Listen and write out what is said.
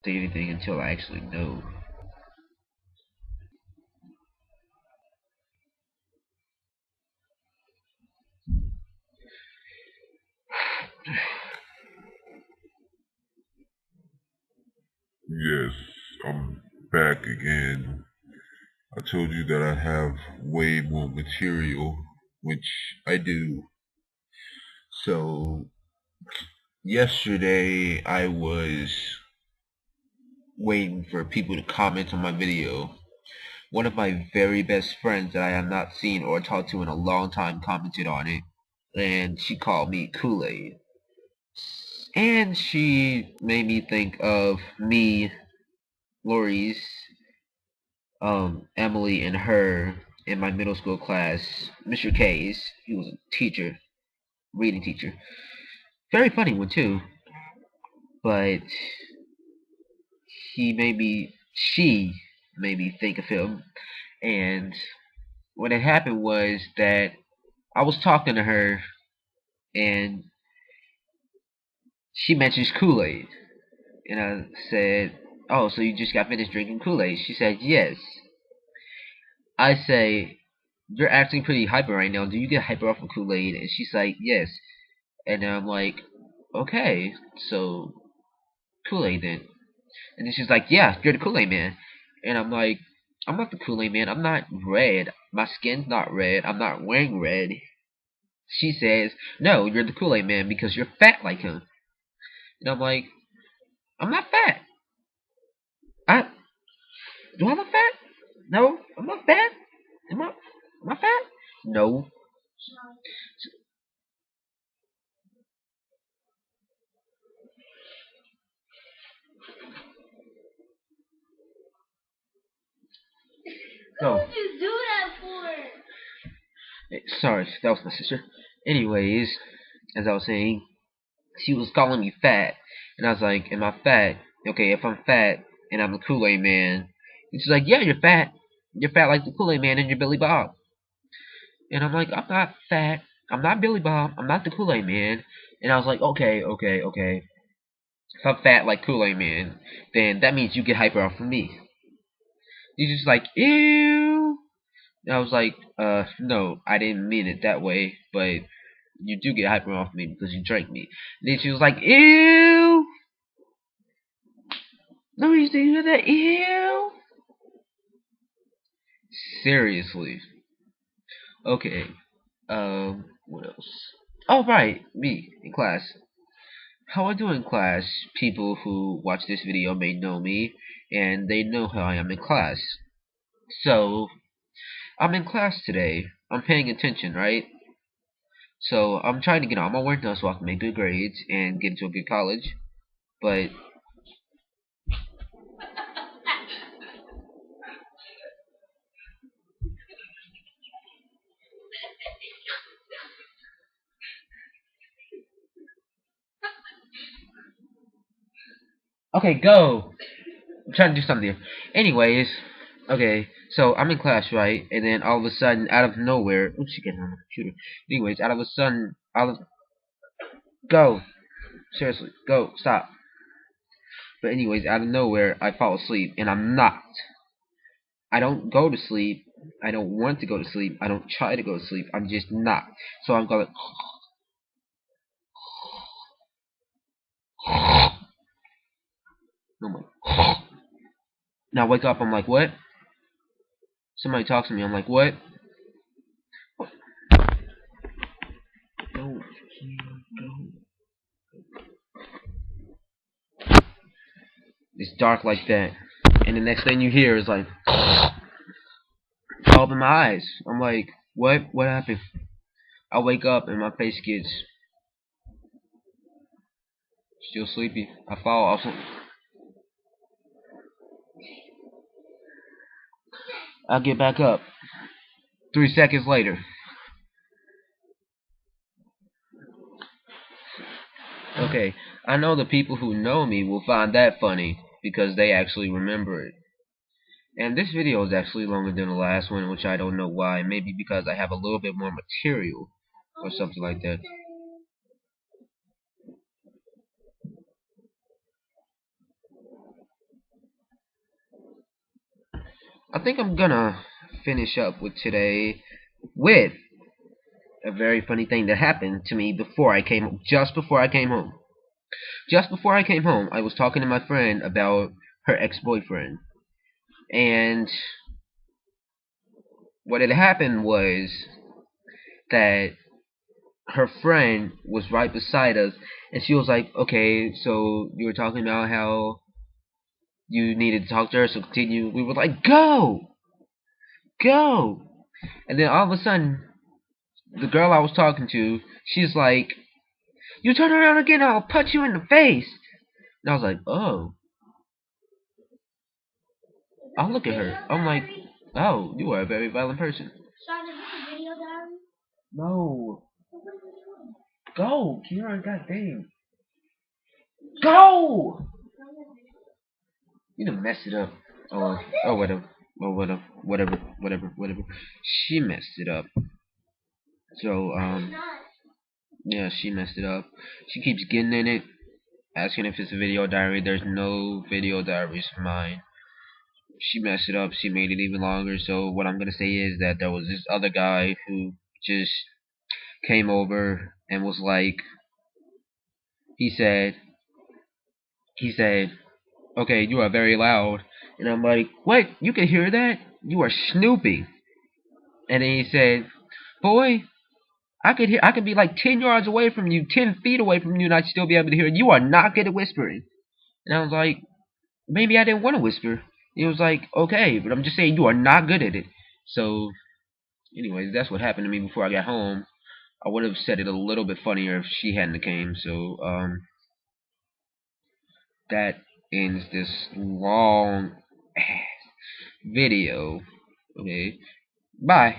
say anything until I actually know. Yes, I'm back again. I told you that I have way more material, which I do. So, yesterday I was waiting for people to comment on my video. One of my very best friends that I have not seen or talked to in a long time commented on it, and she called me Kool-Aid. And she made me think of me, Lori's, Emily, and her in my middle school class. Mr. K's, he was a teacher, reading teacher. Very funny one too, but she made me think of him. And what had happened was that I was talking to her, and she mentions Kool-Aid. And I said, "Oh, so you just got finished drinking Kool-Aid?" She said, "Yes." I say, "You're acting pretty hyper right now. Do you get hyper off of Kool-Aid?" And she's like, "Yes." And I'm like, "Okay, so Kool-Aid then." And then she's like, "Yeah, you're the Kool-Aid man." And I'm like, "I'm not the Kool-Aid man. I'm not red. My skin's not red. I'm not wearing red." She says, "No, you're the Kool-Aid man because you're fat like him." And I'm like, "I'm not fat. I do I look fat? No, I'm not fat. Am I fat? No." What would you do that for? Sorry, that was my sister. Anyways, as I was saying, she was calling me fat, and I was like, "Am I fat? Okay, if I'm fat and I'm the Kool-Aid man," and she's like, "Yeah, you're fat. You're fat like the Kool-Aid man and you're Billy Bob." And I'm like, "I'm not fat. I'm not Billy Bob. I'm not the Kool-Aid man." And I was like, "Okay, okay, okay. If I'm fat like Kool-Aid man, then that means you get hyper off of me." He's just like, "Ew." And I was like, no, I didn't mean it that way, but you do get hyper off me because you drank me." And then she was like, "Ew." No, you didn't hear that? Ew. Seriously. Okay. What else? Oh, right, me in class. How I do in class? People who watch this video may know me, and they know how I am in class. So, I'm in class today. I'm paying attention, right? So, I'm trying to get all my work done so I can make good grades and get into a good college. But, okay, go! I'm trying to do something here. Anyways, okay, so I'm in class, right? And then all of a sudden, out of nowhere, oops, she getting on the computer. Anyways, out of a sudden, go! Seriously, go, stop. But anyways, out of nowhere, I fall asleep, and I'm not. I don't go to sleep. I don't want to go to sleep. I don't try to go to sleep. I'm just not. So I'm going. I'm like, now I wake up. I'm like, what? Somebody talks to me. I'm like, what? Don't. It's dark like that, and the next thing you hear is like, all up in my eyes. I'm like, what? What happened? I wake up and my face gets still sleepy. I fall off. I get back up. 3 seconds later. Okay, I know the people who know me will find that funny because they actually remember it. And this video is actually longer than the last one, which I don't know why. Maybe because I have a little bit more material or something like that. I think I'm gonna finish up with today with a very funny thing that happened to me before I came home. Just before I came home. Just before I came home, I was talking to my friend about her ex-boyfriend. And what had happened was that her friend was right beside us, and she was like, okay, so you were talking about how you needed to talk to her, so continue. We were like, go! Go! And then all of a sudden, the girl I was talking to, she's like, you turn around again, I'll punch you in the face! And I was like, oh. I'll look at her. I'm like, oh, you are a very violent person. No. Go, Kieran, goddamn. Go! You done messed it up. Oh, whatever. Oh, whatever. She messed it up. So, yeah, she messed it up. She keeps getting in it, asking if it's a video diary. There's no video diaries of mine. She messed it up. She made it even longer. So what I'm gonna say is that there was this other guy who just came over and was like, he said, he said, okay, you are very loud. And I'm like, what? You can hear that? You are snooping. And then he said, boy, I could be like 10 yards away from you, 10 feet away from you, and I'd still be able to hear it. You are not good at whispering. And I was like, maybe I didn't want to whisper. He was like, okay, but I'm just saying you are not good at it. So, anyways, that's what happened to me before I got home. I would have said it a little bit funnier if she hadn't came. So, that ends this long ass video. Okay, bye.